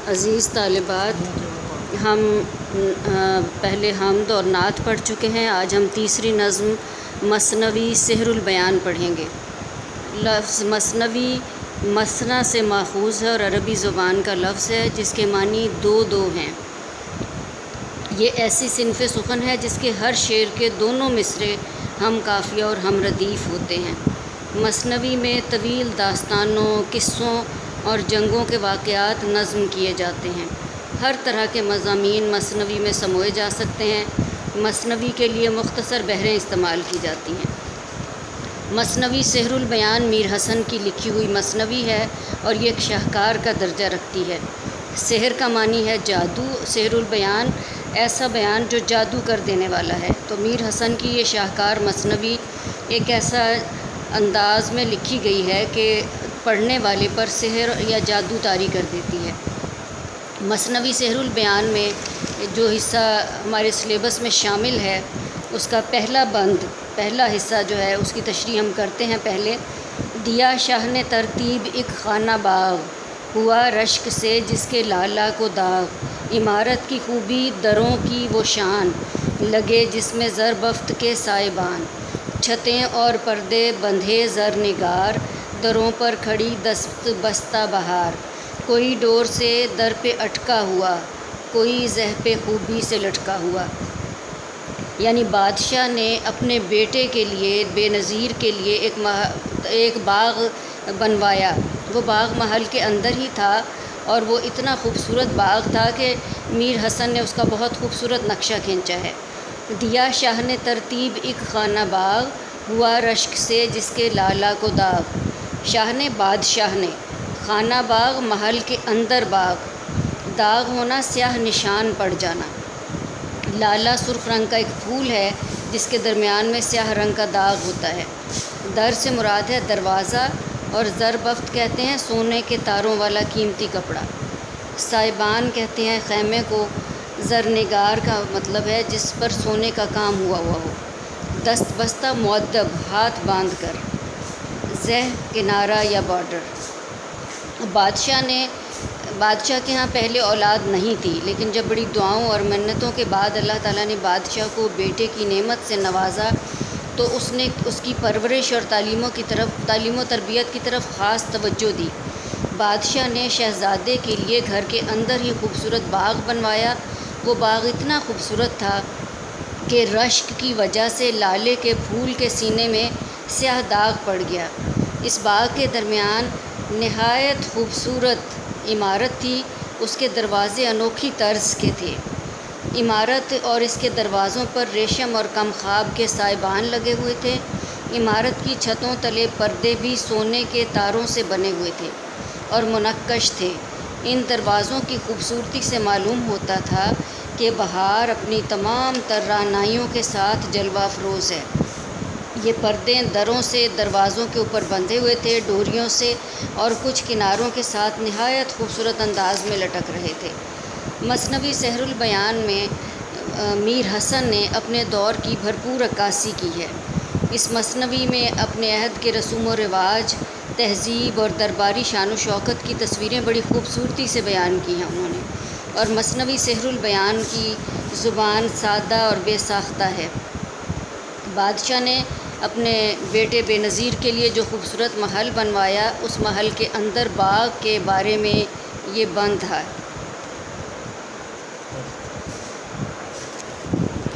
عزیز طالبات، ہم پہلے حمد اور نعت پڑھ چکے ہیں۔ آج ہم تیسری نظم مثنوی سحر البیان پڑھیں گے۔ لفظ مثنوی مثنیٰ سے ماخوذ ہے اور عربی زبان کا لفظ ہے جس کے معنی دو ہیں۔ یہ ایسی صنف سخن ہے جس کے ہر شعر کے دونوں مصرعے ہم قافیہ اور ہم ردیف ہوتے ہیں۔ مثنوی میں طویل داستانوں، قصوں اور جنگوں کے واقعات نظم کیے جاتے ہیں۔ ہر طرح کے مضامین مثنوی میں سموئے جا سکتے ہیں۔ مثنوی کے لیے مختصر بحریں استعمال کی جاتی ہیں۔ مثنوی سحر البیان میر حسن کی لکھی ہوئی مثنوی ہے اور یہ ایک شاہکار کا درجہ رکھتی ہے۔ سحر کا معنی ہے جادو، سحر البیان ایسا بیان جو جادو کر دینے والا ہے۔ تو میر حسن کی یہ شاہکار مثنوی ایک ایسا انداز میں لکھی گئی ہے کہ پڑھنے والے پر سحر یا جادو طاری کر دیتی ہے۔ مثنوی سحر البیان میں جو حصہ ہمارے سلیبس میں شامل ہے اس کا پہلا حصہ جو ہے اس کی تشریح ہم کرتے ہیں۔ پہلے دیا شاہ نے ترتیب ایک خانہ باغ، ہوا رشک سے جس کے لالہ کو داغ، عمارت کی خوبی دروں کی وہ شان، لگے جس میں زر بفت کے سائبان، چھتیں اور پردے بندھے زر نگار، دروں پر کھڑی دست بستہ بہار، کوئی ڈور سے در پہ اٹکا ہوا، کوئی زہ پہ خوبی سے لٹکا ہوا۔ یعنی بادشاہ نے اپنے بیٹے کے لیے، بے نظیر کے لیے ایک باغ بنوایا۔ وہ باغ محل کے اندر ہی تھا اور وہ اتنا خوبصورت باغ تھا کہ میر حسن نے اس کا بہت خوبصورت نقشہ کھینچا ہے۔ دیا شاہ نے ترتیب ایک خانہ باغ، ہوا رشک سے جس کے لالہ کو داغ۔ شاہ نے بادشاہ نے، خانہ باغ محل کے اندر باغ، داغ ہونا سیاہ نشان پڑ جانا۔ لالہ سرخ رنگ کا ایک پھول ہے جس کے درمیان میں سیاہ رنگ کا داغ ہوتا ہے۔ در سے مراد ہے دروازہ اور زر بفت کہتے ہیں سونے کے تاروں والا قیمتی کپڑا۔ سائبان کہتے ہیں خیمے کو۔ زرنگار کا مطلب ہے جس پر سونے کا کام ہوا ہو۔ دست بستہ مؤدب ہاتھ باندھ کر، زہ کنارہ یا بارڈر۔ بادشاہ کے ہاں پہلے اولاد نہیں تھی، لیکن جب بڑی دعاؤں اور منتوں کے بعد اللہ تعالیٰ نے بادشاہ کو بیٹے کی نعمت سے نوازا تو اس نے اس کی پرورش اور تعلیم و تربیت کی طرف خاص توجہ دی۔ بادشاہ نے شہزادے کے لیے گھر کے اندر ہی خوبصورت باغ بنوایا۔ وہ باغ اتنا خوبصورت تھا کہ رشک کی وجہ سے لالے کے پھول کے سینے میں سیاہ داغ پڑ گیا۔ اس باغ کے درمیان نہایت خوبصورت عمارت تھی۔ اس کے دروازے انوکھی طرز کے تھے۔ عمارت اور اس کے دروازوں پر ریشم اور کم خواب کے سائبان لگے ہوئے تھے۔ عمارت کی چھتوں تلے پردے بھی سونے کے تاروں سے بنے ہوئے تھے اور منقش تھے۔ ان دروازوں کی خوبصورتی سے معلوم ہوتا تھا کہ بہار اپنی تمام تر رعنائیوں کے ساتھ جلوہ افروز ہے۔ یہ پردے دروں سے دروازوں کے اوپر بندھے ہوئے تھے، ڈوریوں سے اور کچھ کناروں کے ساتھ نہایت خوبصورت انداز میں لٹک رہے تھے۔ مثنوی سحر البیان میں میر حسن نے اپنے دور کی بھرپور عکاسی کی ہے۔ اس مثنوی میں اپنے عہد کے رسوم و رواج، تہذیب اور درباری شان و شوکت کی تصویریں بڑی خوبصورتی سے بیان کی ہیں انہوں نے، اور مثنوی سحر البیان کی زبان سادہ اور بے ساختہ ہے۔ بادشاہ نے اپنے بیٹے بے نظیر کے لیے جو خوبصورت محل بنوایا، اس محل کے اندر باغ کے بارے میں یہ بند ہے۔